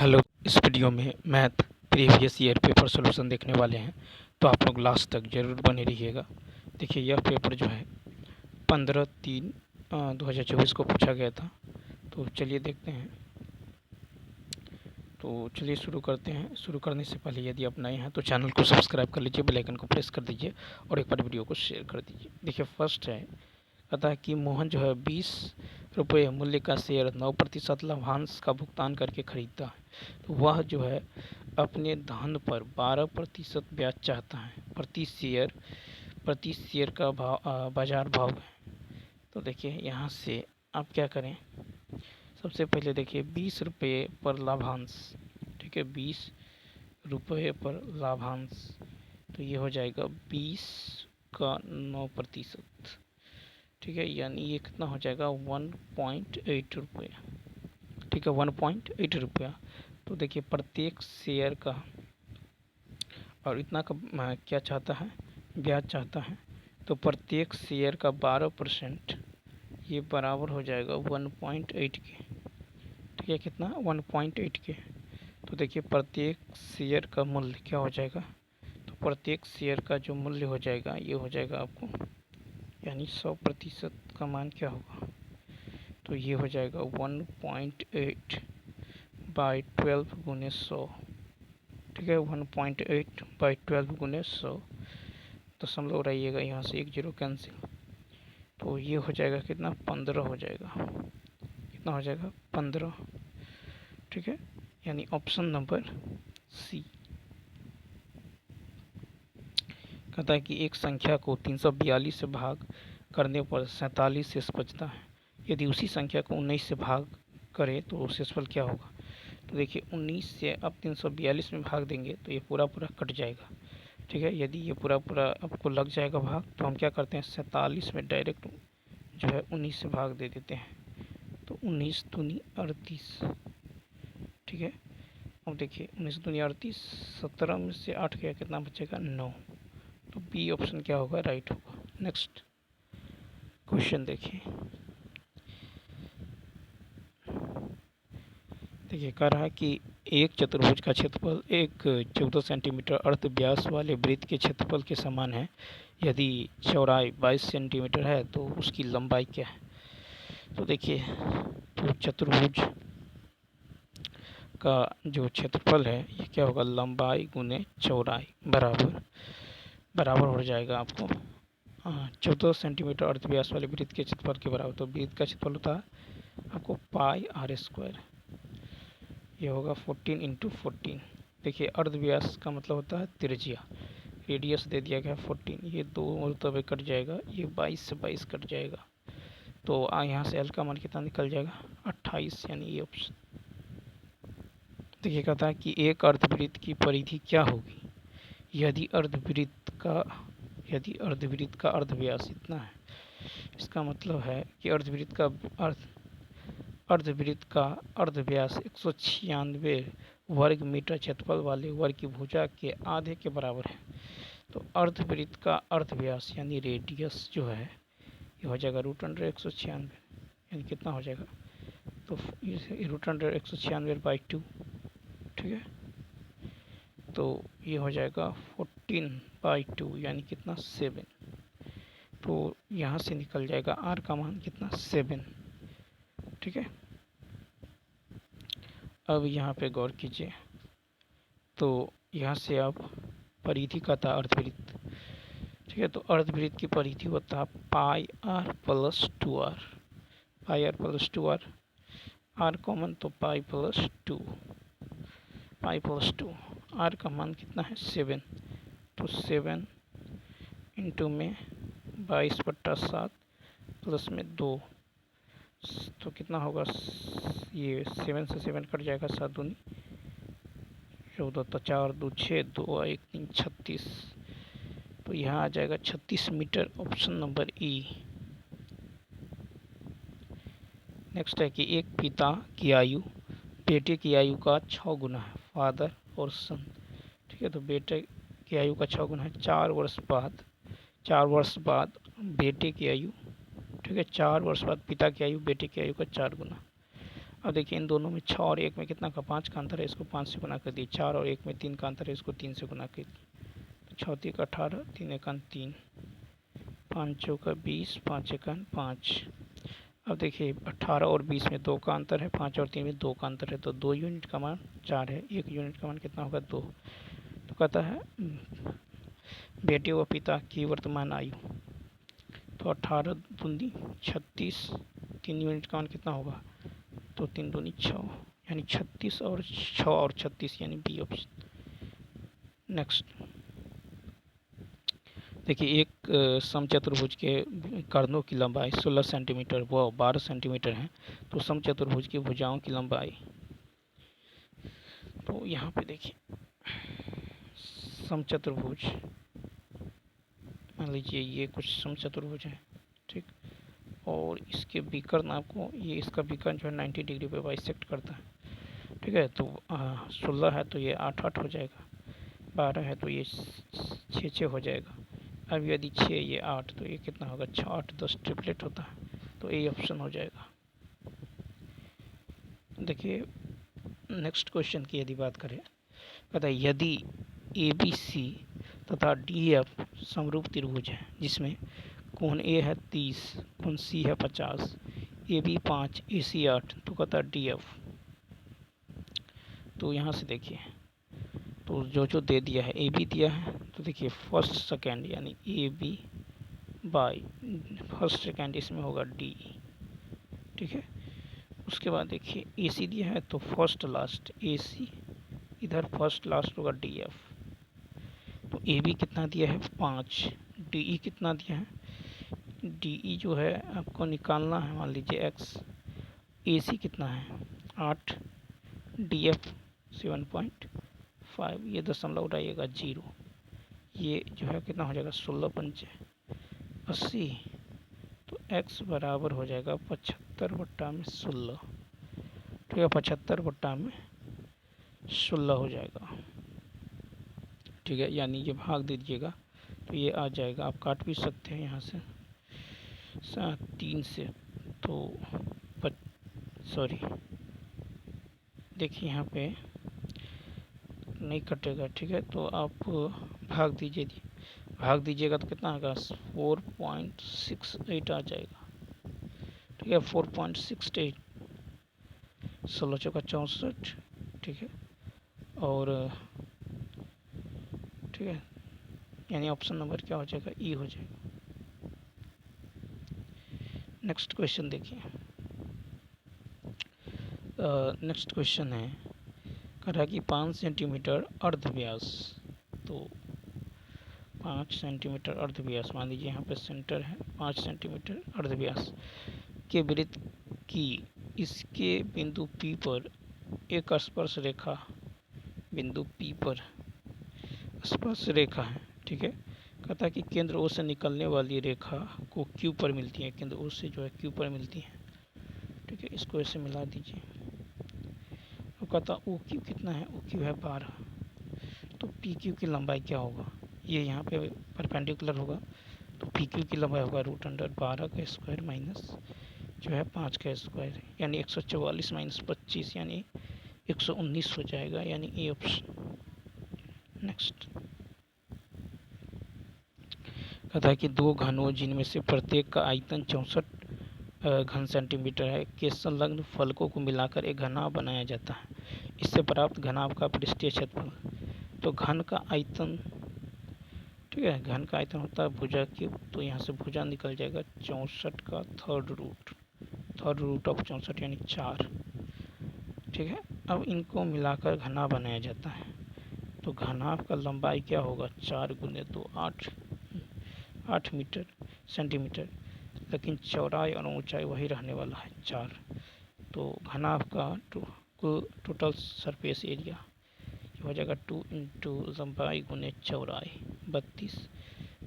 Hello. इस video में math previous year paper solution देखने वाले हैं, तो आप लोग लास्ट तक ज़रूर बने रहिएगा। देखिए, यह पेपर जो है 15/3/2024 को पूछा गया था। तो चलिए देखते हैं। तो चलिए शुरू करते हैं। शुरू करने से पहले यदि आप नए हैं तो चैनल को सब्सक्राइब कर लीजिए, बेल आइकन को प्रेस कर दीजिए और एक बार वीडियो को शेयर कर दीजिए। देखिए, फर्स्ट है, कहता है कि मोहन जो है 20 रुपये मूल्य का शेयर 9% लाभांश का भुगतान करके खरीदता है। तो वह जो है अपने धन पर 12% ब्याज चाहता है। प्रति शेयर का भाव बाजार भाव है। तो देखिए, यहाँ से आप क्या करें। सबसे पहले देखिए 20 रुपये पर लाभांश, ठीक है, 20 रुपये पर लाभांश, तो ये हो जाएगा 20 का 9%, ठीक है, यानी ये कितना हो जाएगा 1.8 रुपये, ठीक है, 1.8 रुपया। तो देखिए प्रत्येक शेयर का और इतना का क्या चाहता है, ब्याज चाहता है। तो प्रत्येक शेयर का 12% ये बराबर हो जाएगा 1.8 के, ठीक है, कितना 1.8 के। तो देखिए प्रत्येक शेयर का मूल्य क्या हो जाएगा, तो प्रत्येक शेयर का जो मूल्य हो जाएगा ये हो जाएगा आपको, यानी 100% का मान क्या होगा, तो ये हो जाएगा 1.8 बाई 12 गुने 100, ठीक है, 1.8 बाई 12 गुने 100। दशमलव रहिएगा, यहाँ से एक जीरो कैंसिल, तो ये हो जाएगा कितना 15 हो जाएगा, कितना हो जाएगा 15, ठीक है, यानी ऑप्शन नंबर सी। कहता है कि एक संख्या को 342 से भाग करने पर 47 शेष बचता है। यदि उसी संख्या को 19 से भाग करें तो शेषफल क्या होगा। तो देखिए 19 से आप 342 में भाग देंगे तो ये पूरा पूरा कट जाएगा, ठीक है। यदि ये पूरा पूरा आपको लग जाएगा भाग, तो हम क्या करते हैं 47 में डायरेक्ट जो है 19 से भाग दे देते हैं। तो 19 दूनी 38, ठीक है। अब देखिए 19 दूनी 38, 17 में से 8 गया, कितना बचेगा 9। तो बी ऑप्शन क्या होगा, राइट होगा। नेक्स्ट क्वेश्चन देखिए। देखिए कह रहा है कि एक चतुर्भुज का क्षेत्रफल एक 14 सेंटीमीटर अर्ध व्यास वाले वृत्त के क्षेत्रफल के समान है। यदि चौड़ाई 22 सेंटीमीटर है तो उसकी लंबाई क्या है। तो देखिए, तो चतुर्भुज का जो क्षेत्रफल है ये क्या होगा, लंबाई गुने चौड़ाई बराबर हो जाएगा आपको 14 सेंटीमीटर अर्ध व्यास वाले वृत्त के क्षेत्रफल के बराबर। तो वृत्त का क्षेत्रफल होता है आपको पाई आर स्क्वायर, ये होगा 14 इंटू 14। देखिए अर्ध व्यास का मतलब होता है त्रिज्या, रेडियस दे दिया गया 14, ये दो मरतबे कट जाएगा, ये 22 से 22 कट जाएगा। तो यहाँ से एल का मान कितना निकल जाएगा 28, यानी ये ऑप्शन। देखिए कहता है कि एक अर्धवृत्त की परिधि क्या होगी यदि अर्धवृत्त का अर्धव्यास इतना है। इसका मतलब है कि अर्धवृत्त का अर्धव्यास 196 वर्ग मीटर क्षेत्रफल वाले वर्ग की भुजा के आधे के बराबर है। तो अर्धवृत्त का अर्धव्यास यानी रेडियस जो है ये हो जाएगा √196, यानी कितना हो जाएगा, तो √196/2, ठीक है। तो ये हो जाएगा 14/2, यानी कितना 7। तो यहाँ से निकल जाएगा आर का मान कितना 7, ठीक है। अब यहाँ पे गौर कीजिए, तो यहाँ से आप परिधि का था अर्धवृत्त, ठीक है। तो अर्धवृत्त की परिधि होता है pi r plus 2r, pi r plus 2r, r common तो पाई प्लस 2, आर का मान कितना है 7। तो 7 इंटू में 22/7 प्लस में 2, तो कितना होगा, ये 7 से 7 कट जाएगा, 7 दूनी 14, तो 4 2 6, 2 1 3 36। तो यहाँ आ जाएगा 36 meter, option number E. Next है कि एक पिता की आयु बेटे की आयु का 6 गुना है, फादर और सन, ठीक है। तो बेटे की आयु का 6 गुना है, 4 वर्ष बाद बेटे की आयु, ठीक है, 4 वर्ष बाद पिता की आयु बेटे की आयु का 4 गुना। अब देखिए इन दोनों में 6 और 1 में कितना का 5 का अंतर है, इसको 5 से गुना कर दिए। 4 और 1 में 3 का अंतर है, इसको 3 से गुना कर दिए। तो 6 3 18, 3 1 3, 5 चौका 20, 5 1 5। अब देखिए 18 और 20 में 2 का अंतर है, 5 और 3 में 2 का अंतर है, तो 2 यूनिट का मान 4 है, 1 यूनिट का मान कितना होगा 2। तो कहता है बेटे व पिता की वर्तमान आयु। तो 18 दूनी 36, 3 यूनिट का मान कितना होगा, तो 3 दूनी 6, यानी 36 और 6 और 36, यानी बी ऑप्शन। नेक्स्ट देखिए एक समचतुर्भुज के कर्णों की लंबाई 16 सेंटीमीटर व 12 सेंटीमीटर है, तो समचतुर्भुज की भुजाओं की लंबाई। तो यहाँ पे देखिए समचतुर्भुज, मान लीजिए ये कुछ समचतुर्भुज है, ठीक, और इसके विकर्ण आपको, ये इसका विकर्ण जो है 90 डिग्री पे बाइसेक्ट करता है, ठीक है। तो 16 है तो ये 8 8 हो जाएगा, 12 है तो ये 6 6 हो जाएगा। अब यदि 6 ये 8, तो ये कितना होगा, 6 8 10 ट्रिपलेट होता है, तो ए ऑप्शन हो जाएगा। देखिए नेक्स्ट क्वेश्चन की यदि बात करें, कहता है यदि ए बी सी तथा डी एफ समरूप त्रिभुज है जिसमें कोण ए है 30, कोण सी है 50, ए बी 5, ए सी 8, तो कहता है डी एफ। तो यहाँ से देखिए, तो जो दे दिया है, ए बी दिया है, तो देखिए फर्स्ट सेकेंड यानी A B by first second, इसमें होगा डी, ठीक है। उसके बाद देखिए ए सी दिया है, तो फर्स्ट लास्ट ए सी, इधर फर्स्ट लास्ट होगा डी एफ। तो ए बी कितना दिया है 5, डी ई कितना दिया है, डी ई जो है आपको निकालना है, मान लीजिए एक्स, ए सी कितना है 8, डी एफ 7.5, ये दशमलव उठाइएगा 0, ये जो है कितना हो जाएगा 16 पंचे 80, तो x बराबर हो जाएगा 75/16, ठीक है, 75/16 हो जाएगा, ठीक है। यानी ये भाग दे दीजिएगा तो ये आ जाएगा, आप काट भी सकते हैं यहाँ से 3 से, तो सॉरी देखिए यहाँ पे नहीं कटेगा, ठीक है। तो आप भाग दीजिएगा तो कितना आएगा 4.68 आ जाएगा, ठीक है, 4.68, 16 चौका 64, ठीक है, और ठीक है, यानी ऑप्शन नंबर क्या हो जाएगा, ई हो जाएगा। नेक्स्ट क्वेश्चन देखिए, नेक्स्ट क्वेश्चन है, कह रहा है कि 5 सेंटीमीटर अर्धव्यास, तो 5 सेंटीमीटर अर्धव्यास, मान लीजिए यहाँ पे सेंटर है 5 सेंटीमीटर अर्धव्यास के वृत्त की इसके बिंदु P पर एक स्पर्श रेखा, बिंदु P पर स्पर्श रेखा है, ठीक है। कहता है कि केंद्र O से निकलने वाली रेखा को Q पर मिलती है, केंद्र O से जो है Q पर मिलती है, ठीक है, इसको ऐसे मिला दीजिए। अब कहता ओ क्यू कितना है, ओ क्यू है 12, तो पी क्यू की लंबाई क्या होगा, ये यहाँ पे परपेंडिकुलर होगा, तो पी क्यू की लंबाई होगा √12 का स्क्वायर माइनस जो है 5 का स्क्वायर, यानी 144 माइनस 25 यानी 119 हो जाएगा, यानी ए ऑप्शन। नेक्स्ट कहता है कि 2 घनों जिनमें से प्रत्येक का आयतन 64 घन सेंटीमीटर है के संलग्न फलकों को मिलाकर एक घनाभ बनाया जाता है, इससे प्राप्त घनाभ का पृष्ठीय क्षेत्रफल। तो घन का आयतन, ठीक है, घन का आयतन होता है भुजा क्यूब, तो यहाँ से भुजा निकल जाएगा 64 का थर्ड रूट ऑफ 64 यानी 4, ठीक है। अब इनको मिलाकर घनाभ बनाया जाता है, तो घनाभ का लंबाई क्या होगा 4 गुने 2 8 सेंटीमीटर, लेकिन चौड़ाई और ऊंचाई वही रहने वाला है 4। तो घनाभ का टोटल सरफेस एरिया हो जाएगा 2 इंटू लंबाई गुने चौड़ाई 32,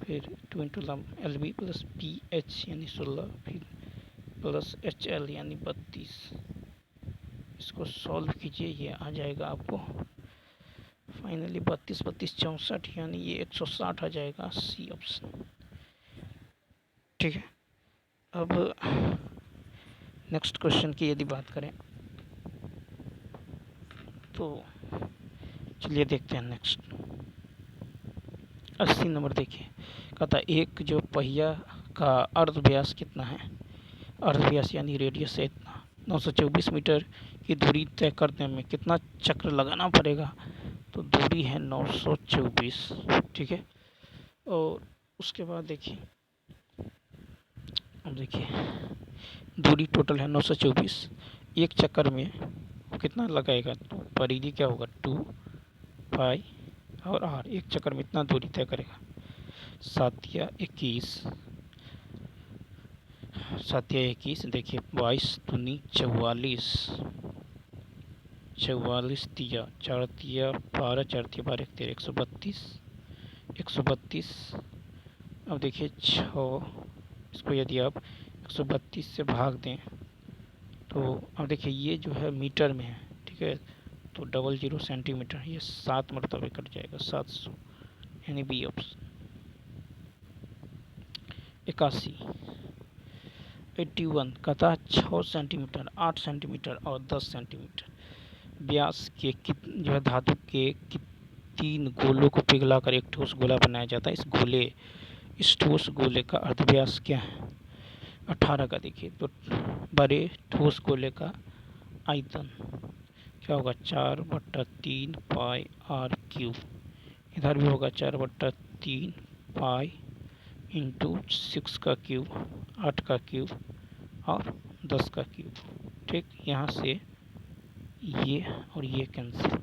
फिर 2 into L B plus P H यानी 16, फिर प्लस एच एल यानी 32। इसको सॉल्व कीजिए, ये आ जाएगा आपको फाइनली 32 32 64, यानी ये 160 आ जाएगा, सी ऑप्शन, ठीक है। अब नेक्स्ट क्वेश्चन की यदि बात करें, तो चलिए देखते हैं नेक्स्ट 80 नंबर। देखिए कहता एक जो पहिया का अर्ध व्यास कितना है, अर्ध व्यास यानी रेडियस है इतना, 924 मीटर की दूरी तय करने में कितना चक्र लगाना पड़ेगा। तो दूरी है 924, ठीक है। और उसके बाद देखिए, अब देखिए दूरी टोटल है 924, एक चक्कर में कितना लगाएगा, तो परिधि क्या होगा 2 पाई और आर, एक चक्कर में इतना दूरी तय करेगा। 7 या 21, 7 या 21, देखिए 22 दूनी 44, 44 तिया 4 तिया 12, 4 तिया 12, 13, 132, 132। अब देखिए 6, इसको यदि आप 132 से भाग दें तो अब देखिए ये जो है मीटर में है, ठीक है, तो 00 सेंटीमीटर, ये 7 मरतबे कट जाएगा, 700, यानी बी ऑप्शन। 81, 81 कहता है 6 सेंटीमीटर, 8 सेंटीमीटर और 10 सेंटीमीटर व्यास के जो है धातु के 3 गोलों को पिघलाकर एक ठोस गोला बनाया जाता है। इस ठोस गोले का अर्धव्यास क्या है, 18 का। देखिए तो बड़े ठोस गोले का आयतन क्या होगा, 4/3 पाई आर क्यूब, इधर भी होगा 4/3 पाई इंटू 6 का क्यूब, 8 का क्यूब और 10 का क्यूब, ठीक। यहाँ से ये और ये कैंसिल,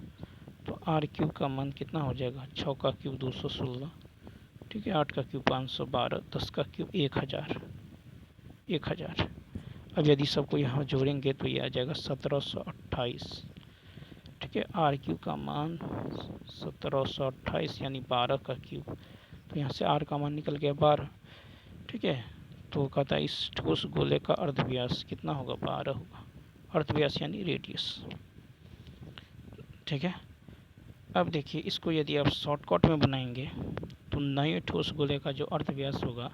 तो आर क्यूब का मान कितना हो जाएगा, 6 का क्यूब 216, ठीक है, 8 का क्यूब 512, 10 का क्यूब 1000। अब यदि सबको यहाँ जोड़ेंगे तो ये आ जाएगा 1728, ठीक है। आर क्यूब का मान 1728 यानी 12 का क्यूब, तो यहाँ से आर का मान निकल गया 12, ठीक है। तो कहता है इस ठोस गोले का अर्धव्यास कितना होगा, 12 होगा, अर्धव्यास यानी रेडियस, ठीक है। अब देखिए इसको यदि आप शॉर्टकट में बनाएंगे तो नए ठोस गोले का जो अर्धव्यास होगा,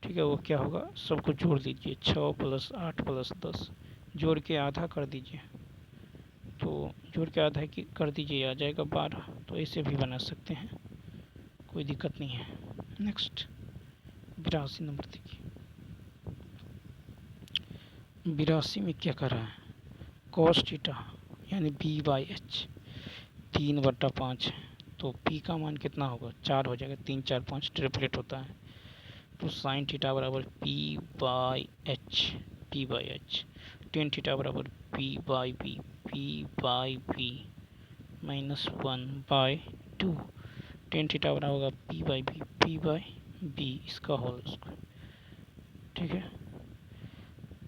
ठीक है, वो क्या होगा, सबको जोड़ दीजिए, 6 + 8 + 10, जोड़ के आधा कर दीजिए, तो जोड़ के आधा की कर दीजिए, आ जाएगा 12। तो ऐसे भी बना सकते हैं, कोई दिक्कत नहीं है। नेक्स्ट 82 नंबर देखिए, 82 में क्या कर रहा है, cos थीटा यानी b/h 3/5 है, तो p का मान कितना होगा, 4 हो जाएगा, 3 4 5 ट्रिपलेट होता है, तो sin थीटा बराबर p/h, tan थीटा बराबर p/b, p/b -1/2, tan थीटा बराबर होगा p/b, p/b इसका होल स्क्वायर, ठीक है।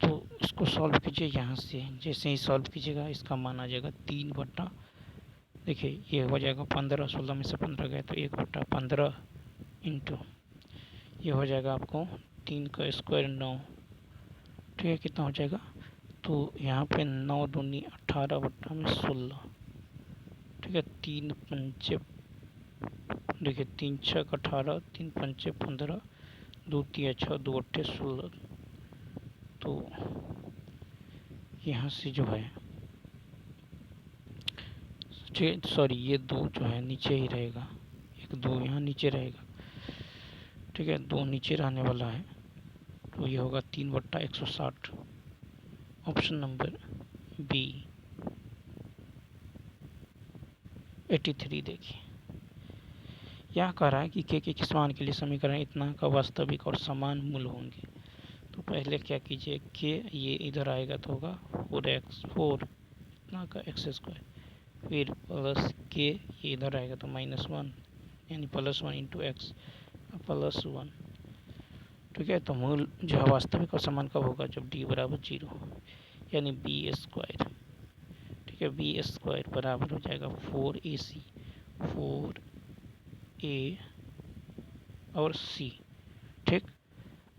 तो इसको सॉल्व कीजिए, यहाँ से जैसे ही सॉल्व कीजिएगा इसका मान आ जाएगा 3/, देखिए ये हो जाएगा 15, 16 में से 15 गए तो 1/15 इंटू ये हो जाएगा आपको 3 का स्क्वायर 9, ठीक है, कितना हो जाएगा, तो यहाँ पे 9 दूनी 18/16, ठीक है, 3 पंचे, देखिए 3 6 18, 3 पंचे 15, 2 3 6, 2 8 16, तो यहाँ से जो है, सॉरी ये 2 जो है नीचे ही रहेगा, एक 2 यहाँ नीचे रहेगा, ठीक है, 2 नीचे रहने वाला है, तो ये होगा 3/160, ऑप्शन नंबर बी। 83 देखिए, यह कह रहा है कि के किस मान के लिए समीकरण इतना का वास्तविक और समान मूल होंगे। तो पहले क्या कीजिए, के ये इधर आएगा तो होगा 4 इतना का x², फिर प्लस के ये इधर आएगा तो -1 यानी +1 इंटू एक्स +1, ठीक है। तो मूल जो है वास्तविक और समान कब होगा, जब d बराबर 0, यानी b², ठीक है, b² बराबर हो जाएगा 4ac, 4a और c, ठीक।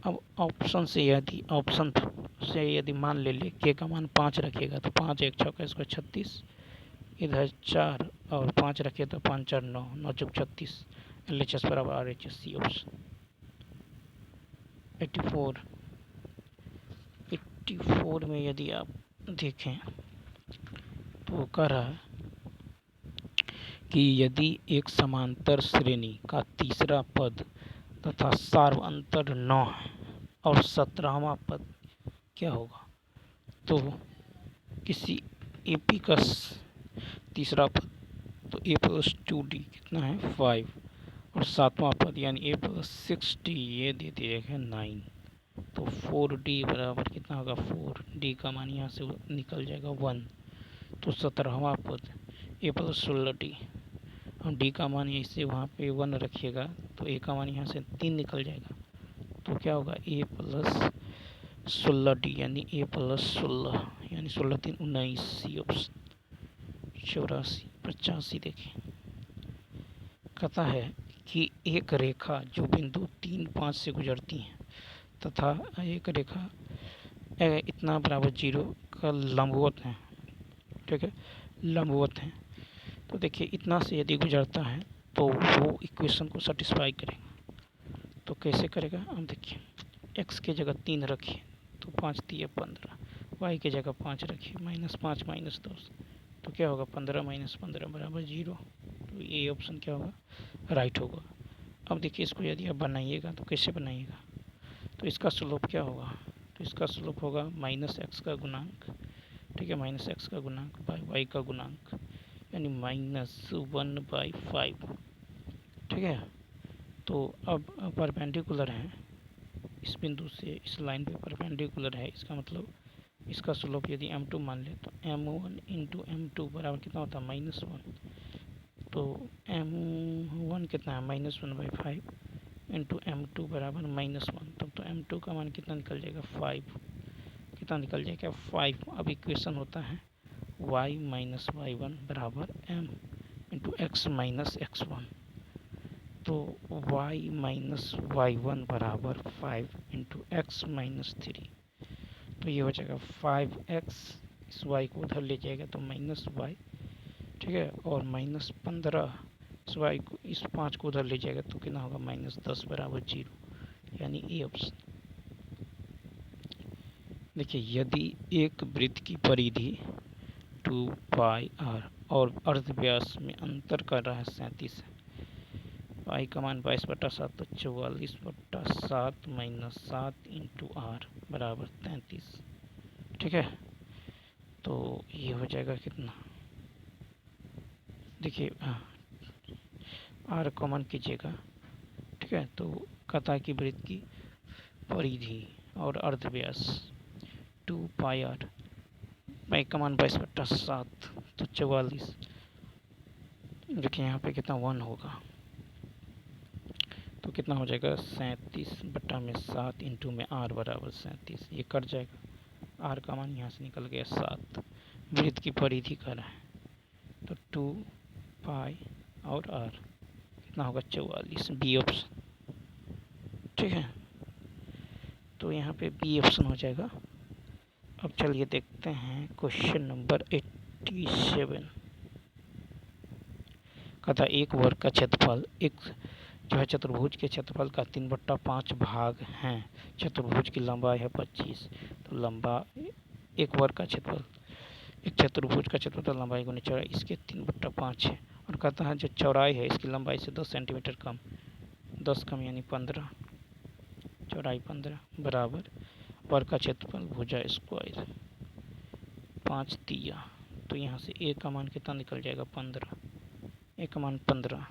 अब ऑप्शन से यदि मान ले के का मान 5 रखिएगा तो 5 1 6 का स्क्वायर 36, इधर 4 और 5 रखे तो 5 4 9, 9 चौक 36, LHS बराबर RHS, सी ऑप्शन। 84 में यदि आप देखें तो कह रहा है कि यदि एक समांतर श्रेणी का तीसरा पद तथा सार्वअंतर 9 है और 17वां पद क्या होगा, तो किसी एपी का तीसरा पद तो a प्लस 2d कितना है 5 और 7वां पद यानी a प्लस 6d ये दे दिया है 9, तो 4d बराबर कितना होगा 4d का मान यहाँ से निकल जाएगा 1, तो 17वां पद a प्लस 16d और d का मान इसे वहाँ पे 1 रखिएगा तो a का मान यहाँ से 3 निकल जाएगा, तो क्या होगा a प्लस 16d यानी a प्लस 16 यानी 16 3 19, सी ऑप्शन 84 85। देखें कहता है कि एक रेखा जो बिंदु 3 5 से गुजरती है तथा एक रेखा इतना बराबर 0 का लंबवत है, ठीक है, लंबवत है, तो देखिए इतना से यदि गुजरता है तो वो इक्वेशन को सेटिस्फाई करेगा। तो कैसे करेगा, हम देखिए x के जगह 3 रखिए तो 5 3 15, y के जगह 5 रखिए -5 -10, तो क्या होगा 15 - 15 बराबर 0, तो ये ऑप्शन क्या होगा राइट होगा। अब देखिए इसको यदि आप बनाइएगा तो कैसे बनाइएगा, तो इसका स्लोप क्या होगा, तो इसका स्लोप होगा -x का गुणांक, ठीक है, -x का गुणांक बाय y का गुणांक यानी -1/5, ठीक है। तो अब परपेंडिकुलर है इस बिंदु से इस लाइन पे परपेंडिकुलर है, इसका मतलब इसका स्लोप यदि m2 मान ले तो m1 इंटू m2 बराबर कितना होता है -1, तो m1 कितना है -1/5 इंटू m2 बराबर -1, तब तो m2 का मान कितना निकल जाएगा 5, कितना निकल जाएगा 5। अब इक्वेशन होता है y माइनस y1 बराबर m into x minus x1, तो y माइनस y1 बराबर 5 इंटू एक्स माइनस 3, तो ये हो जाएगा 5x, इस y को उधर ले जाएगा तो -y, ठीक है, और -15 इस y को इस 5 को उधर ले जाएगा तो कितना होगा -10 बराबर 0, यानी ए ऑप्शन। देखिए यदि एक वृत्त की परिधि 2πr और अर्धव्यास में अंतर कर रहा है 37 है, y का मान 22/7 तो 44/7 -7 इंटू r बराबर 33, ठीक है, तो ये हो जाएगा कितना, देखिए r कॉमन कीजिएगा, ठीक है, तो कहता है कि वृत्त की परिधि और अर्धव्यास 2πr, y का मान 22/7 तो 44, देखिए यहाँ पे कितना 1 होगा तो कितना हो जाएगा 37/7 इंटू में r बराबर 37, ये कट जाएगा, r का मान यहाँ से निकल गया 7, वृत्त की परिधि का रहा है तो 2π और r कितना होगा 44, बी ऑप्शन, ठीक है, तो यहाँ पे बी ऑप्शन हो जाएगा। अब चलिए देखते हैं क्वेश्चन नंबर 87, कहता एक वर्ग का क्षेत्रफल एक जो है चतुर्भुज के क्षेत्रफल का 3/5 भाग हैं, चतुर्भुज की लंबाई है 25, तो लंबा एक वर्ग का क्षेत्रफल एक चतुर्भुज का क्षेत्रफल लंबाई गुने चौड़ाई इसके 3/5 है, और कहता है जो चौड़ाई है इसकी लंबाई से 10 सेंटीमीटर कम, 10 कम यानी 15, चौड़ाई 15 बराबर वर्ग का क्षेत्रफल भुजा स्क्वायर 5 दिया, तो यहाँ से ए का मान कितना निकल जाएगा 15, ए का मान 15,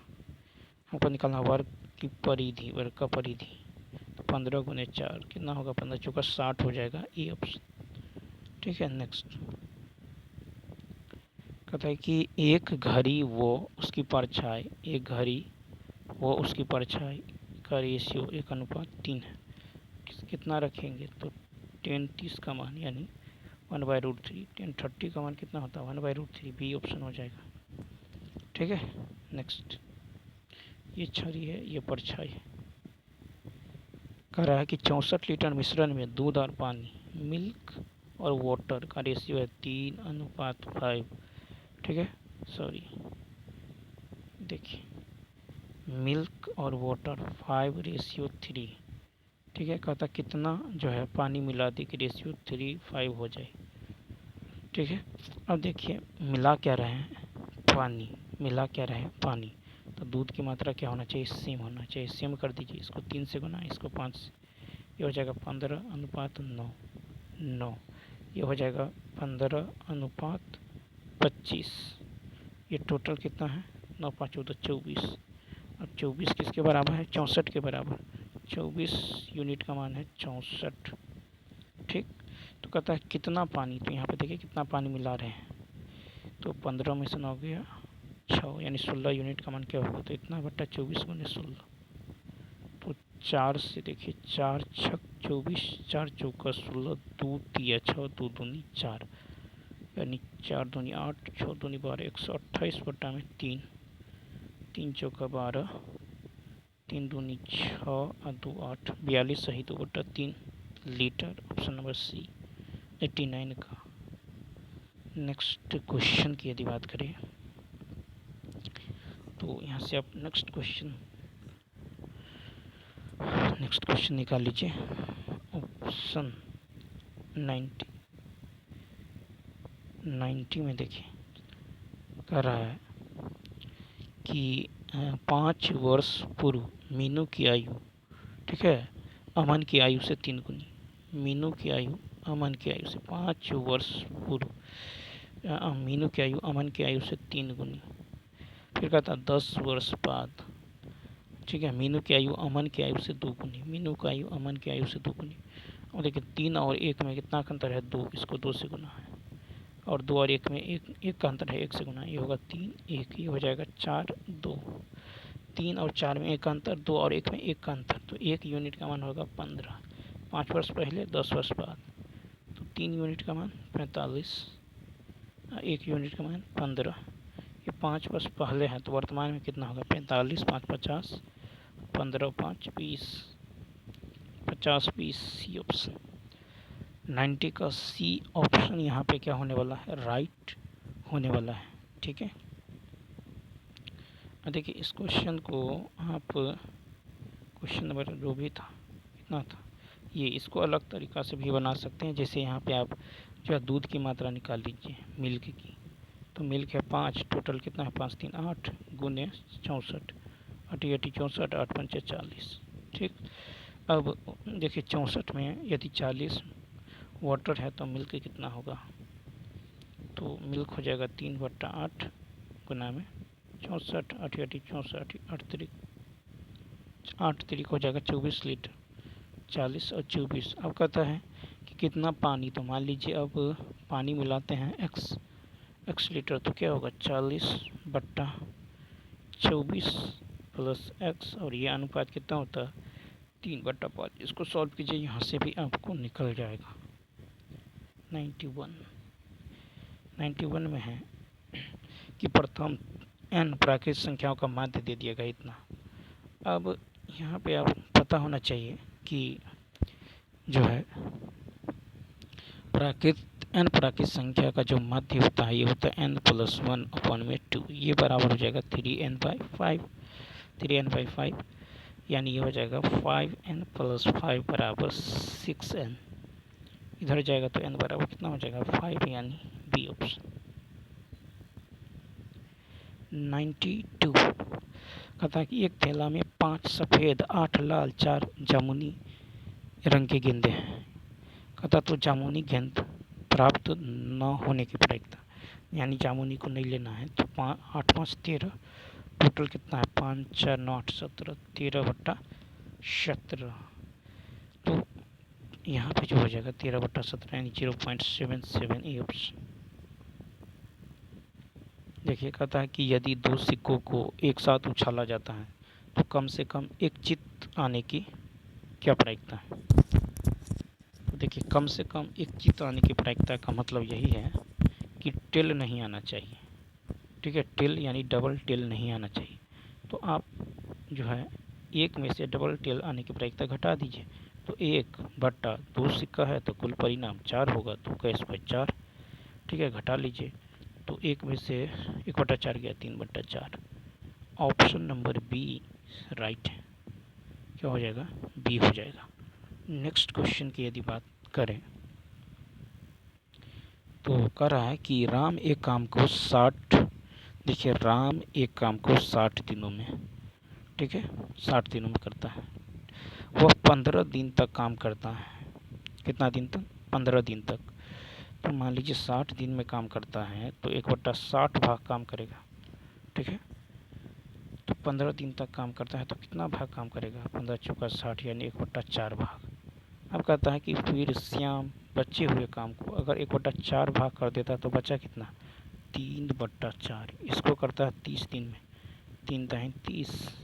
हमको निकालना वर्ग की परिधि, वर्ग का परिधि, तो 15 गुने 4 कितना होगा 15 चौका 60 हो जाएगा, ए ऑप्शन, ठीक है। नेक्स्ट कहता है कि एक घड़ी वो उसकी परछाई, एक घड़ी वो उसकी परछाई का रेशियो 1:3 है, कितना रखेंगे तो 10 30 का मान यानी 1/√3, 10 30 का मान कितना होता है 1/√3, बी ऑप्शन हो जाएगा, ठीक है। नेक्स्ट ये छड़ी है ये परछाई है, कह रहा है कि 64 लीटर मिश्रण में दूध और पानी मिल्क और वाटर का रेशियो है 3:5, ठीक है, सॉरी देखिए मिल्क और वाटर 5:3, ठीक है, कहता कितना जो है पानी मिला दे कि रेशियो 3:5 हो जाए, ठीक है। अब देखिए मिला क्या रहे हैं पानी, मिला क्या रहे, पानी। तो दूध की मात्रा क्या होना चाहिए, सेम होना चाहिए। सेम कर दीजिए, इसको 3 से गुना, इसको 5 से, ये हो जाएगा 15:9। ये हो जाएगा 15:25। ये टोटल कितना है, 9 5 14 24। अब 24 किसके बराबर है, 64 के बराबर। 24 यूनिट का मान है 64। ठीक, तो कहता है कितना पानी, तो यहाँ पे देखिए कितना पानी मिला रहे हैं। तो 15 में से 9 गया 6, यानी 16 यूनिट का मान क्या होगा, तो इतना बट्टा 24 गुने 16। तो 4 से देखिए, 4 छक 24, 4 चौका 16, 2 तिया 6, 2 दूनी 4, यानी 4 दूनी 8, 6 दूनी 12, 128 बट्टा में 3, 3 चौका 12, 3 दूनी 6 और 2 8, 42 सही 2 बट्टा 3 लीटर। ऑप्शन नंबर सी 89 का। नेक्स्ट क्वेश्चन की यदि बात करें तो यहाँ से आप नेक्स्ट क्वेश्चन निकाल लीजिए। ऑप्शन 90 में देखिए कह रहा है कि 5 वर्ष पूर्व मीनू की आयु, ठीक है, अमन की आयु से 3 गुनी। मीनू की आयु अमन की आयु से 5 वर्ष पूर्व, मीनू की आयु अमन की आयु से 3 गुनी। फिर कहता 10 वर्ष बाद, ठीक है, मीनू की आयु अमन की आयु से 2 गुनी। मीनू की आयु अमन की आयु से 2 गुनी। और देखिए 3 और 1 में कितना अंतर है, 2, इसको 2 से गुना है। और 2 और 1 में एक का अंतर है, 1 से गुना, ये होगा 3 1, ये हो जाएगा 4 2। 3 और 4 में 1 का अंतर, 2 और 1 में 1 का अंतर, तो 1 यूनिट का मान होगा 15। 5 वर्ष पहले 10 वर्ष बाद, तो 3 यूनिट का मान 45, 1 यूनिट का मान 15। ये 5 वर्ष पहले हैं, तो वर्तमान में कितना होगा, 45, 5 50, 15 5 20, 50 20, सी ऑप्शन। 90 का सी ऑप्शन यहाँ पे क्या होने वाला है, राइट होने वाला है। ठीक है, देखिए इस क्वेश्चन को आप, क्वेश्चन नंबर जो भी था कितना था, ये इसको अलग तरीक़ा से भी बना सकते हैं। जैसे यहाँ पे आप जो है दूध की मात्रा निकाल लीजिए मिल्क की, तो मिल्क है 5, टोटल कितना है 5 3 8 गुने 64, 8 8 64, 8 5 40। ठीक, अब देखिए 64 में यदि 40 वाटर है तो मिल्क कितना होगा, तो मिल्क हो जाएगा 3/8 गुना में 64, 8 8 64, 8 3 हो जाएगा 24 लीटर। 40 और 24, अब कहता है कि कितना पानी, तो मान लीजिए अब पानी मिलाते हैं x लीटर, तो क्या होगा 40/24 प्लस x, और ये अनुपात कितना होता है 3/5। इसको सॉल्व कीजिए, यहाँ से भी आपको निकल जाएगा। 91 में है कि प्रथम n प्राकृतिक संख्याओं का माध्य दे दिया गया इतना। अब यहाँ पे आप पता होना चाहिए कि जो है प्राकृतिक संख्या का जो माध्य होता है ये होता है n+1/2, ये बराबर हो जाएगा 3n/5, 3n/5, यानी ये हो जाएगा 5n + 5 बराबर 6n। इधर जाएगा तो n बराबर कितना हो जाएगा 5, यानी बी ऑप्शन। 92 कहता है कि एक थैला में 5 सफ़ेद 8 लाल 4 जामुनी रंग के गेंदे हैं। कहता तो जामुनी गेंद प्राप्त न होने की प्रायिकता, यानी जामुनी को नहीं लेना है, तो 8 5 13, टोटल कितना है 5 4 9 8 17, 13/17। तो यहाँ पे जो हो जाएगा 13/17, यानी 0.77 ए ऑप्शन। देखिए कहता है कि यदि 2 सिक्कों को एक साथ उछाला जाता है तो कम से कम एक चित्त आने की क्या प्रायिकता है। तो देखिए कम से कम एक चित्त आने की प्रायिकता का मतलब यही है कि टेल नहीं आना चाहिए। ठीक है, टेल यानी डबल टेल नहीं आना चाहिए। तो आप जो है एक में से डबल टेल आने की प्रायिकता घटा दीजिए, तो 1/2 सिक्का है तो कुल परिणाम 4 होगा, तो कैश पर 4। ठीक है, घटा लीजिए, तो 1 में से 1/4 गया 3/4। ऑप्शन नंबर बी राइट है, क्या हो जाएगा बी हो जाएगा। नेक्स्ट क्वेश्चन की यदि बात करें तो कह रहा है कि राम एक काम को 60 देखिए राम एक काम को 60 दिनों में, ठीक है, 60 दिनों में करता है। वह 15 दिन तक काम करता है। कितना दिन तक? 15 दिन तक। तो मान लीजिए 60 दिन में काम करता है तो 1/60 भाग काम करेगा, ठीक है। तो 15 दिन तक काम करता है तो कितना भाग काम करेगा? 15 चौका 60 यानी 1/4 भाग। अब कहता है कि फिर श्याम बचे हुए काम को अगर 1/4 भाग कर देता तो बचा कितना? 3/4। इसको करता है 30 दिन में, 3 दाहिन 30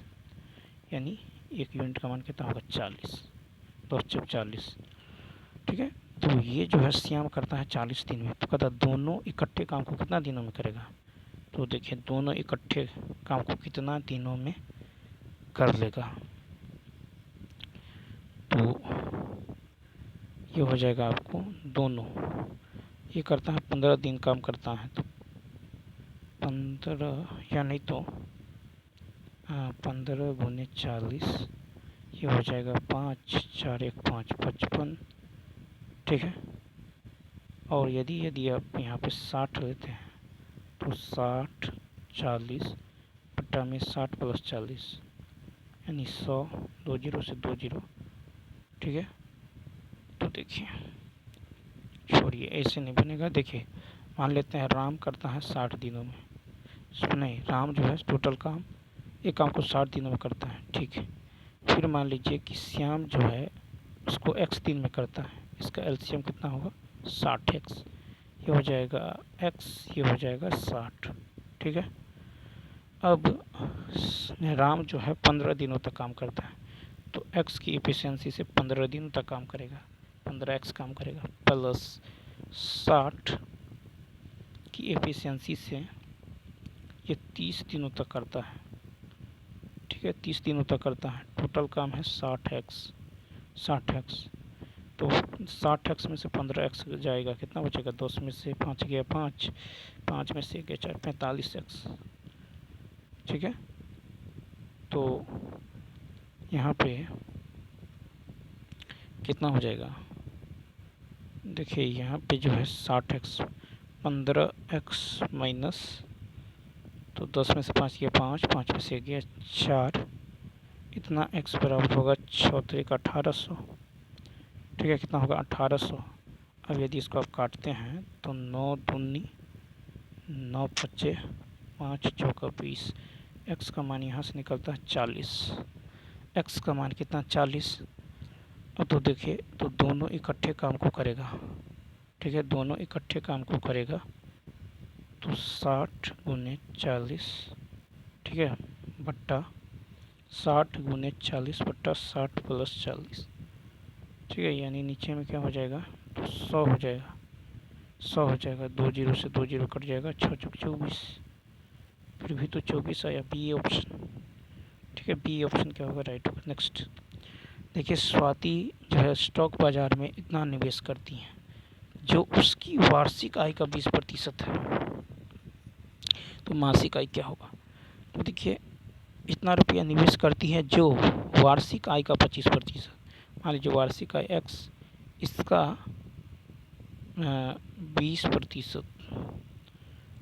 यानी 1 यूनिट का मान कितना होगा? 40। 10 चौक 40, ठीक है। तो ये जो है श्याम करता है 40 दिन में। तो कहता है दोनों इकट्ठे काम को कितना दिनों में करेगा? तो देखिए दोनों इकट्ठे काम को कितना दिनों में कर लेगा। तो ये हो जाएगा आपको दोनों, ये करता है 15 दिन काम करता है तो 15 या नहीं तो 15 गुने 40, ये हो जाएगा 5 4 1 5 55, ठीक है। और यदि आप यहाँ पे 60 लेते हैं तो 60 40 बट्टा में 60 प्लस 40 यानी 100, 2 जीरो से 2 जीरो, ठीक है। तो देखिए छोड़िए, ऐसे नहीं बनेगा। देखिए मान लेते हैं राम करता है 60 दिनों में, नहीं राम जो है टोटल काम एक काम को 60 दिनों में करता है, ठीक है। फिर मान लीजिए कि श्याम जो है उसको x दिन में करता है, इसका एलसीएम कितना होगा? 60x, ये हो जाएगा x, ये हो जाएगा 60, ठीक है। अब राम जो है 15 दिनों तक काम करता है तो x की एफिशिएंसी से 15 दिनों तक काम करेगा, 15x काम करेगा प्लस 60 की एफिशिएंसी से ये 30 दिनों तक करता है, ठीक है। 30 दिनों तक करता है, टोटल काम है 60x। तो 60x में से 15x जाएगा, कितना बचेगा? 10 में से 5 गया 5, 5 में से गया 4, 45x, ठीक है। तो यहाँ पे कितना हो जाएगा? देखिए यहाँ पे जो है 60x, 15x माइनस, तो 10 में से 5 गया 5, 5 में से गया 4, इतना x बराबर होगा 6 का 1800, ठीक है। कितना होगा? 1800। अब यदि इसको आप काटते हैं तो 9 दूनी 9 पच्चे 5 चौका 20, x का मान यहाँ से निकलता है 40, x का मान कितना? 40। अब तो देखिए तो दोनों इकट्ठे काम को करेगा, ठीक है, दोनों इकट्ठे काम को करेगा तो 60 गुने 40, ठीक है, बट्टा 60 गुने 40 बट्टा 60 प्लस 40, ठीक है। यानी नीचे में क्या हो जाएगा? तो 100 हो जाएगा, 100 हो जाएगा, 2 जीरो से 2 जीरो कट जाएगा, 6 चौक 24, फिर भी तो 24 आया, बी ऑप्शन, ठीक है। बी ऑप्शन क्या होगा? राइट होगा। नेक्स्ट देखिए स्वाति जो है स्टॉक बाजार में इतना निवेश करती हैं जो उसकी वार्षिक आय का 20% है, तो मासिक आय क्या होगा? तो देखिए इतना रुपया निवेश करती है जो वार्षिक आय का 25%, मान लीजिए वार्षिक आय x, इसका 20%,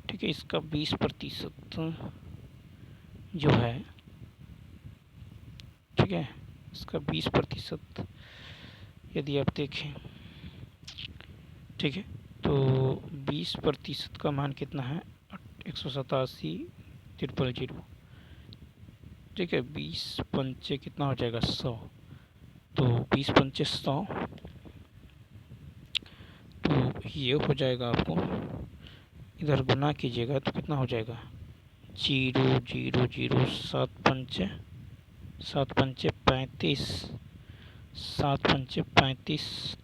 ठीक है, इसका 20% जो है, ठीक है, इसका 20% यदि आप देखें, ठीक है, तो 20% का मान कितना है? 187,000, ठीक है। 20 पंचे कितना हो जाएगा? 100, तो 20 पंचे 100, तो ये हो जाएगा आपको, इधर गुना कीजिएगा तो कितना हो जाएगा? 0 0 0, 7 पंचे 35, 7 पंचे 35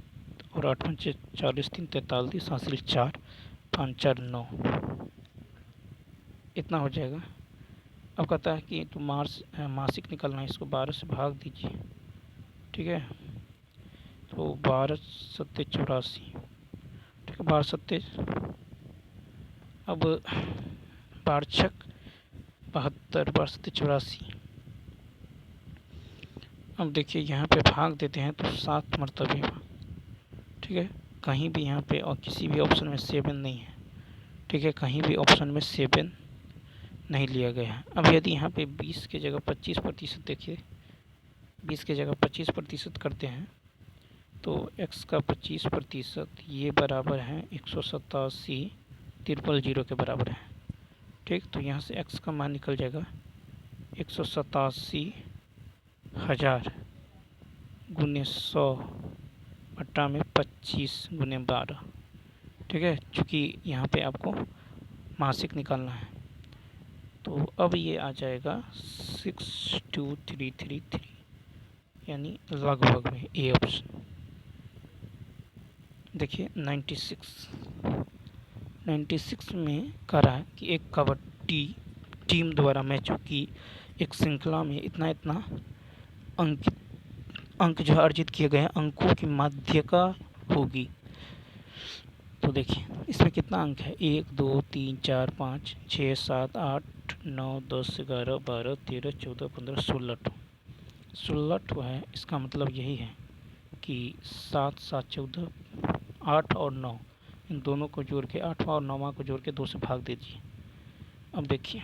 और 8 पंचे 40, 3 43, हासिल 4, 5 4 9, इतना हो जाएगा। अब कहता है कि तो मासिक निकलना है, इसको 12 से भाग दीजिए, ठीक है। तो 12 सत्ते 84, ठीक है, 12 सत्ते, अब 12 छक 72, 12 सत्ते 84। अब देखिए यहाँ पे भाग देते हैं तो 7 मरतबे, ठीक है। कहीं भी यहाँ पे और किसी भी ऑप्शन में 7 नहीं है, ठीक है, कहीं भी ऑप्शन में 7 नहीं लिया गया है। अब यदि यहाँ पे 20 के जगह 25% देखिए, 20 के जगह 25% करते हैं तो x का 25% ये बराबर है 187 ट्रिपल जीरो के बराबर है। ठीक, तो यहाँ से x का मान निकल जाएगा 187,000 गुने 100 बटा में 25 गुने 12। ठीक है, चूँकि यहाँ पे आपको मासिक निकालना है तो अब ये आ जाएगा 62333, यानी लगभग में ए ऑप्शन। देखिए 96 में कह रहा है कि एक कबड्डी टीम द्वारा मैचों की एक श्रृंखला में इतना इतना अंक जो अर्जित किए गए हैं अंकों की माध्यिका होगी। तो देखिए इसमें कितना अंक है, 1 2 3 4 5 6 7 8 9 10 11 12 13 14 15 16 है। इसका मतलब यही है कि 7 7 14 8 और 9, इन दोनों को जोड़ के 8वां और 9वां को जोड़ के 2 से भाग दीजिए। अब देखिए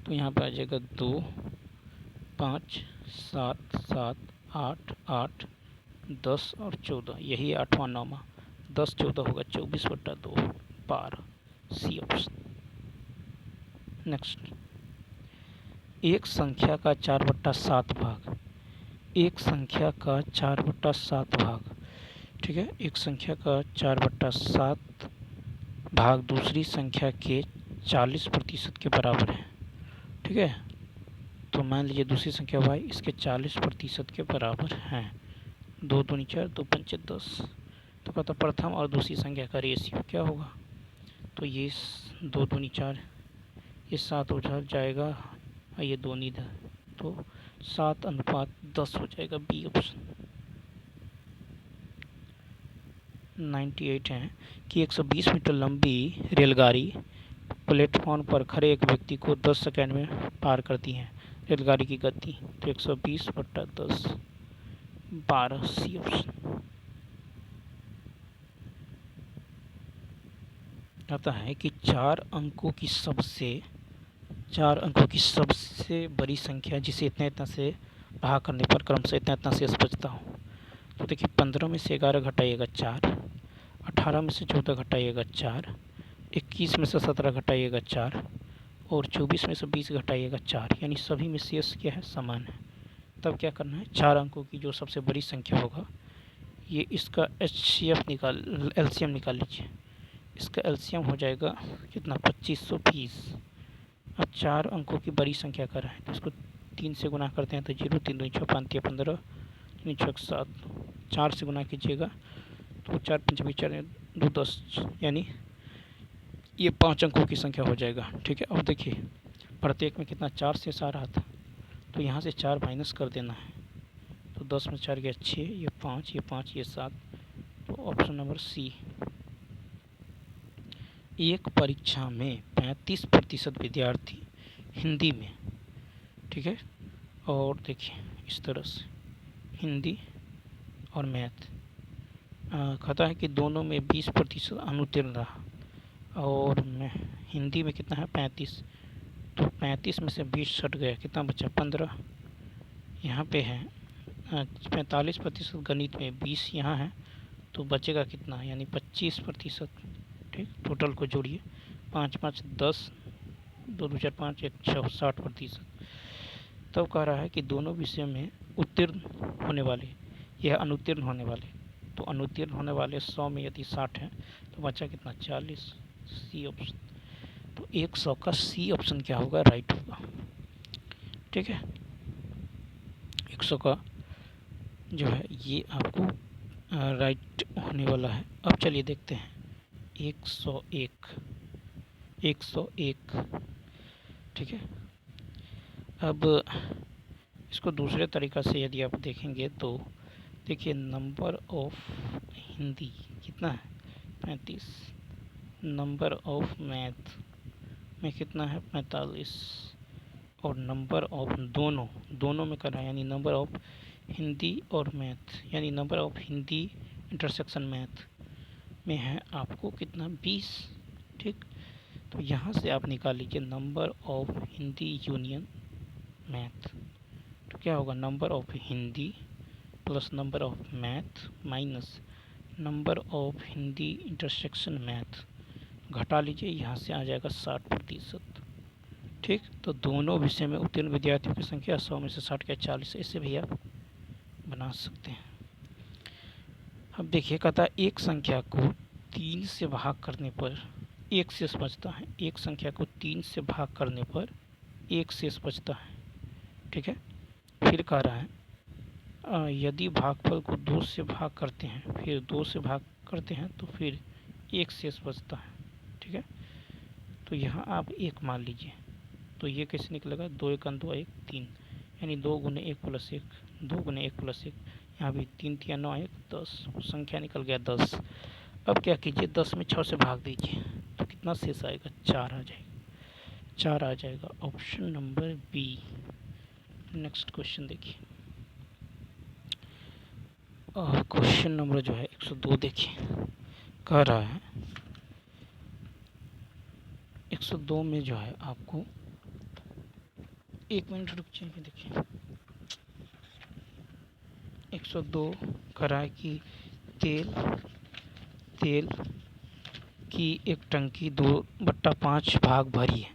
तो यहाँ पर आ जाएगा 2 5 7 7 8 8 10 और 14, यही 8वां 9वां, 10 14 होगा 24/2 12, सी ऑप्शन। नेक्स्ट, एक संख्या का 4/7 भाग, एक संख्या का 4/7 भाग, ठीक है, एक संख्या का 4/7 भाग दूसरी संख्या के 40% के बराबर है। ठीक है, तो मान लीजिए दूसरी संख्या y इसके 40% के बराबर हैं। 2 दूनी 4 2 पंचे 10। तो कहता प्रथम और दूसरी संख्या का रेशियो क्या होगा, तो ये 2 दूनी 4, ये 7 हो जाएगा और ये 2 इधर, तो 7:10 हो जाएगा, बी ऑप्शन। 98 है कि 120 मीटर लंबी रेलगाड़ी प्लेटफॉर्म पर खड़े एक व्यक्ति को 10 सेकंड में पार करती है। रेलगाड़ी की गति तो 120/10 12, सी ऑप्शन। आता है कि 4 अंकों की सबसे बड़ी संख्या जिसे इतना इतना से भाग करने पर क्रमशः इतना इतना शेष बचता हो। तो देखिए 15 में से 11 घटाइएगा 4, 18 में से 14 घटाइएगा 4, 21 में से 17 घटाइएगा 4 और 24 में से 20 घटाइएगा 4, यानी सभी में शेष क्या है, समान है। तब क्या करना है, 4 अंकों की जो सबसे बड़ी संख्या होगा ये इसका एलसीएम निकाल लीजिए। इसका एलसीएम हो जाएगा कितना, 2520। अब 4 अंकों की बड़ी संख्या कर रहे हैं तो इसको 3 से गुना करते हैं तो 0 3 2 6 5 15 3 6 7, 4 से गुना कीजिएगा तो 4 5 4 2 10, यानी ये 5 अंकों की संख्या हो जाएगा। ठीक है, अब देखिए प्रत्येक में कितना 4 शेष आ रहा था, तो यहाँ से 4 माइनस कर देना है, तो 10 में 4 गया 6, ये 5 ये 5 ये 7, तो ऑप्शन नंबर सी। एक परीक्षा में 35% विद्यार्थी हिंदी में, ठीक है, और देखिए इस तरह से हिंदी और मैथ कहता है कि दोनों में 20% अनुत्तीर्ण रहा और हिंदी में कितना है 35, तो 35 में से 20 छट गया, कितना बचा 15। यहाँ पे है 45% गणित में, 20 यहाँ है तो बचेगा कितना, यानी 25%। ठीक, टोटल को जोड़िए 5 5 10 2 2 4 5 1 6 60%। तब कह रहा है कि दोनों विषयों में उत्तीर्ण होने वाले, यह अनुत्तीर्ण होने वाले, तो अनुत्तीर्ण होने वाले 100 में यदि 60 है तो बचा कितना 40, सी ऑप्शन। तो 100 का सी ऑप्शन क्या होगा, राइट होगा। ठीक है, 100 का जो है ये आपको राइट होने वाला है। अब चलिए देखते हैं 101। ठीक है, अब इसको दूसरे तरीक़ा से यदि आप देखेंगे तो देखिए नंबर ऑफ हिंदी कितना है 35, नंबर ऑफ मैथ में कितना है 45, और नंबर ऑफ दोनों में करना है, यानी नंबर ऑफ हिंदी और मैथ, यानी number of Hindi intersection math में है आपको कितना 20। ठीक, तो यहाँ से आप निकाल लीजिए number of Hindi union math. तो क्या होगा, number of Hindi plus number of math minus number of Hindi intersection math, घटा लीजिए, यहाँ से आ जाएगा 60%। ठीक, तो दोनों विषय में उत्तीर्ण विद्यार्थियों की संख्या 100 में से 60 क्या 40, ऐसे भी आप बना सकते हैं। अब देखिए, कहता है एक संख्या को 3 से भाग करने पर एक शेष बचता है। एक संख्या को 3 से भाग करने पर एक शेष बचता है। ठीक है, फिर कह रहा है यदि भागफल को 2 से भाग करते हैं, फिर 2 से भाग करते हैं तो फिर एक शेष बचता है। ठीक है, तो यहाँ आप एक मान लीजिए, तो ये कैसे निकलेगा, 2 1 2 1 3, यानी 2 गुने 1 प्लस 1, 2 गुने 1 प्लस 1, यहाँ भी 3 3 9 1 10, संख्या निकल गया 10। अब क्या कीजिए, 10 में 6 से भाग दीजिए, तो कितना शेष आएगा, 4 आ जाएगा, 4 आ जाएगा। Option number B. Next question देखिए, क्वेश्चन नंबर जो है 102 देखिए, कह रहा है 102 में जो है आपको, 1 मिनट रुक जाइए, देखिए 102 कह रहा है कि तेल की एक टंकी 2/5 भाग भरी है।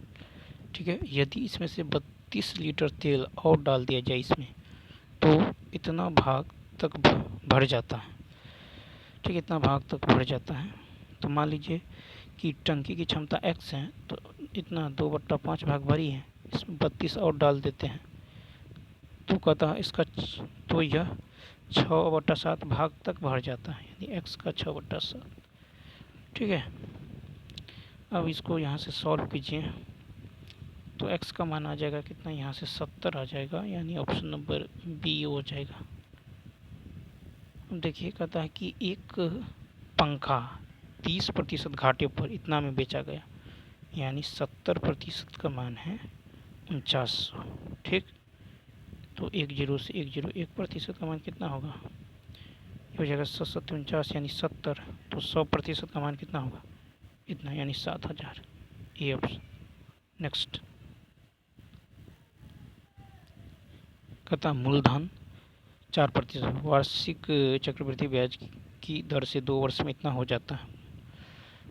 ठीक है, यदि इसमें से 32 लीटर तेल और डाल दिया जाए इसमें, तो इतना भाग तक भर जाता है। ठीक है, इतना भाग तक भर जाता है। तो मान लीजिए कि टंकी की क्षमता x है, तो इतना 2/5 भाग भरी है, इसमें 32 और डाल देते हैं, तो कहता है इसका, तो यह 6/7 भाग तक भर जाता है, यानी x का 6/7। ठीक है, अब इसको यहाँ से सॉल्व कीजिए, तो x का मान आ जाएगा कितना, यहाँ से 70 आ जाएगा, यानी ऑप्शन नंबर बी हो जाएगा। अब देखिए, कहता है कि एक पंखा 30% घाटे पर इतना में बेचा गया, यानी 70% का मान है 4900। ठीक, तो 10 से 1% का मान कितना होगा, ये हो जाएगा 749 यानी 70, तो 100% का मान कितना होगा, इतना, यानी 7000। ये ऑप्शन। नेक्स्ट, कहता मूलधन 4% वार्षिक चक्रवृद्धि ब्याज की दर से 2 वर्ष में इतना हो जाता है।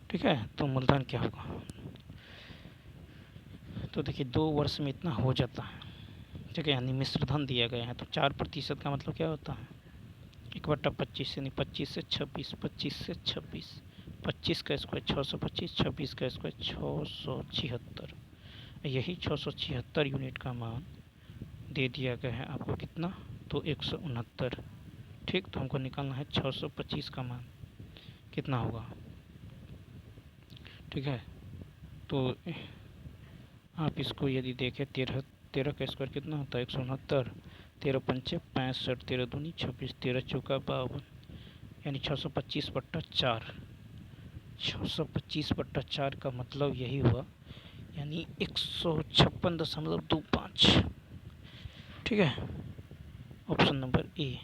ठीक है, तो मूलधन क्या होगा, तो देखिए 2 वर्ष में इतना हो जाता है। ठीक है, यानी मिश्र धन दिया गया है, तो 4% का मतलब क्या होता है, 1/25, यानी 25 से 26, 25 से 26, 25 का स्क्वायर 625, 26 का स्क्वायर 676, यही 676 यूनिट का मान दे दिया गया है आपको, कितना, तो 169। ठीक, तो हमको निकालना है 625 का मान कितना होगा। ठीक है, तो आप इसको यदि देखें, 13 का स्क्वायर कितना होता है, 169, 13 पंचे 65, 13 दूनी 26, 13 चौका 52, यानी 625/4। 625/4 का मतलब यही हुआ, यानी 156.25। ठीक है, ऑप्शन नंबर ए।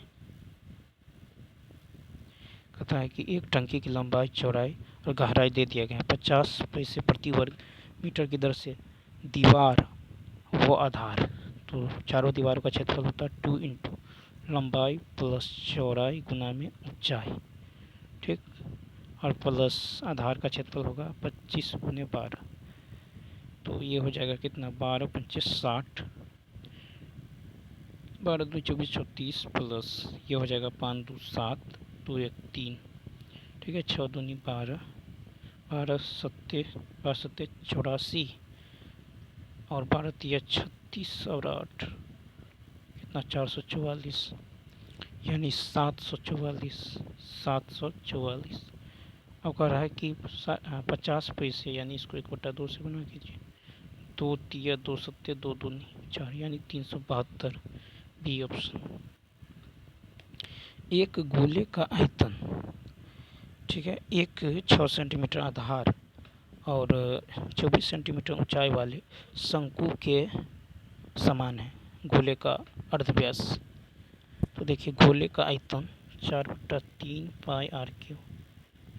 कहता है कि एक टंकी की लंबाई, चौड़ाई और गहराई दे दिया गया है, 50 पैसे प्रति वर्ग मीटर की दर से दीवार व आधार, तो चारों दीवारों का क्षेत्रफल होता है 2 इंटू लंबाई प्लस चौड़ाई गुना में ऊंचाई। ठीक, और प्लस आधार का क्षेत्रफल होगा 25 गुने 12, तो ये हो जाएगा कितना, 12 पंचे 60, 12 2 24 36, प्लस ये हो जाएगा 5 2 7, 2 1 3। ठीक है, 6 दूनी 12, 12 सत्ते 84, और 12 3 36, और 8 कितना, 444, यानी 744, 744। अब कह रहा है कि 50 पैसे, यानी इसको 1/2 से गुना कीजिए, 2 3 2 सत्ते 2 दूनी 4, यानी 372, बी ऑप्शन। एक गोले का आयतन, ठीक है, एक 6 सेंटीमीटर आधार और 24 सेंटीमीटर ऊंचाई वाले शंकु के समान है, गोले का अर्धव्यास। तो देखिए, गोले का आयतन 4/3 πr क्यू,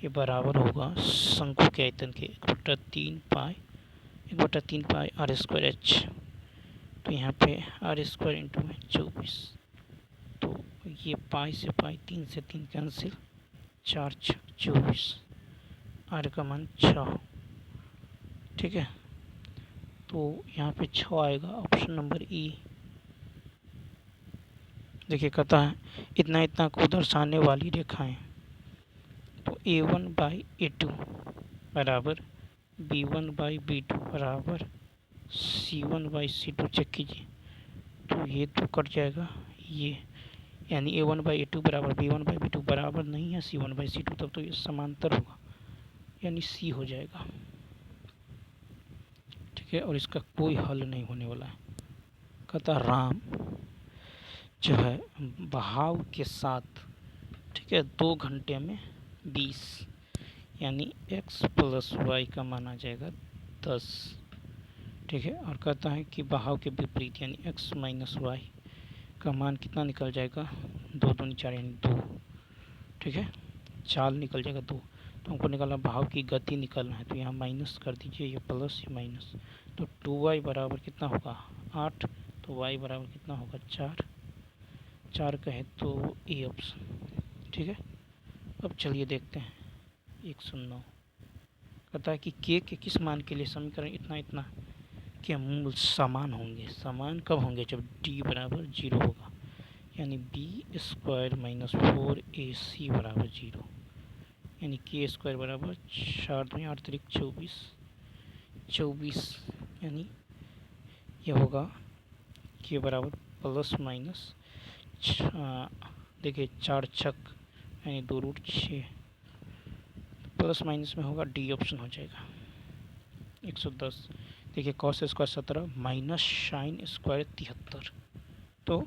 ये बराबर होगा शंकु के आयतन के 1/3 πr 1/3 pi are square H. तो यहाँ पे आर स्क्वायर इंटू में 24, तो ये पाई से पाई 3 से 3 कैंसिल, 4 6 24, आर का मान 6। ठीक है, तो यहाँ पे 6 आएगा, ऑप्शन नंबर ई। देखिए कहता है इतना इतना को दर्शाने वाली रेखाएं, तो A1/A2 बराबर B1/B2 बराबर C1/C2। चेक कीजिए, तो ये तो कट जाएगा ये, यानी A1/A2 बराबर B1/B2 बराबर नहीं है C1/C2, तब तो ये समांतर होगा, यानी C हो जाएगा। ठीक है, और इसका कोई हल नहीं होने वाला है। कहता राम जो है बहाव के साथ, ठीक है, 2 घंटे में 20, यानी x प्लस वाई का मान आ जाएगा 10। ठीक है, और कहता है कि बहाव के विपरीत यानी x माइनस वाई का मान कितना निकल जाएगा, 2 दूनी 4 यानी 2। ठीक है, चाल निकल जाएगा 2, तो हमको निकालना भाव की गति निकालना है, तो यहाँ माइनस कर दीजिए, ये प्लस ये माइनस, तो 2y बराबर कितना होगा 8, तो y बराबर कितना होगा 4 कहे तो ए ऑप्शन। ठीक है, अब चलिए देखते हैं 109। कहता है कि के किस मान के लिए समीकरण इतना इतना के मूल समान होंगे। समान कब होंगे, जब d बराबर 0 होगा, यानी बी स्क्वायर माइनस 4ac बराबर 0, यानी के स्क्वायर बराबर 4 दूनी 8 तरीक 24, यानी यह होगा के बराबर प्लस माइनस देखिए 4 छक यानी 2√6, प्लस माइनस में होगा डी ऑप्शन हो जाएगा। 110 देखिए cos square 17 minus sine square 73, तो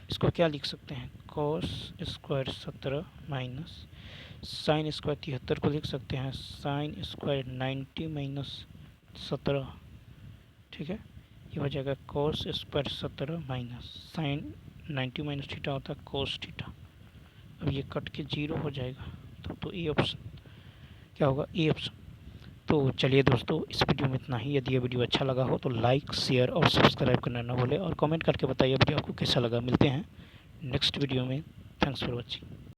इसको क्या लिख सकते हैं, cos square 17 minus sine square 73 को लिख सकते हैं साइन स्क्वायर 90 माइनस 17। ठीक है, ये हो जाएगा cos square 17 minus sine 90 minus theta होता है कॉस थीटा। अब ये कट के 0 हो जाएगा, तो ए ऑप्शन क्या होगा, ए ऑप्शन। तो चलिए दोस्तों, इस वीडियो में इतना ही। यदि ये वीडियो अच्छा लगा हो तो लाइक शेयर और सब्सक्राइब करना ना भूलें, और कमेंट करके बताइए वीडियो आपको कैसा लगा। मिलते हैं नेक्स्ट वीडियो में। Thanks for watching.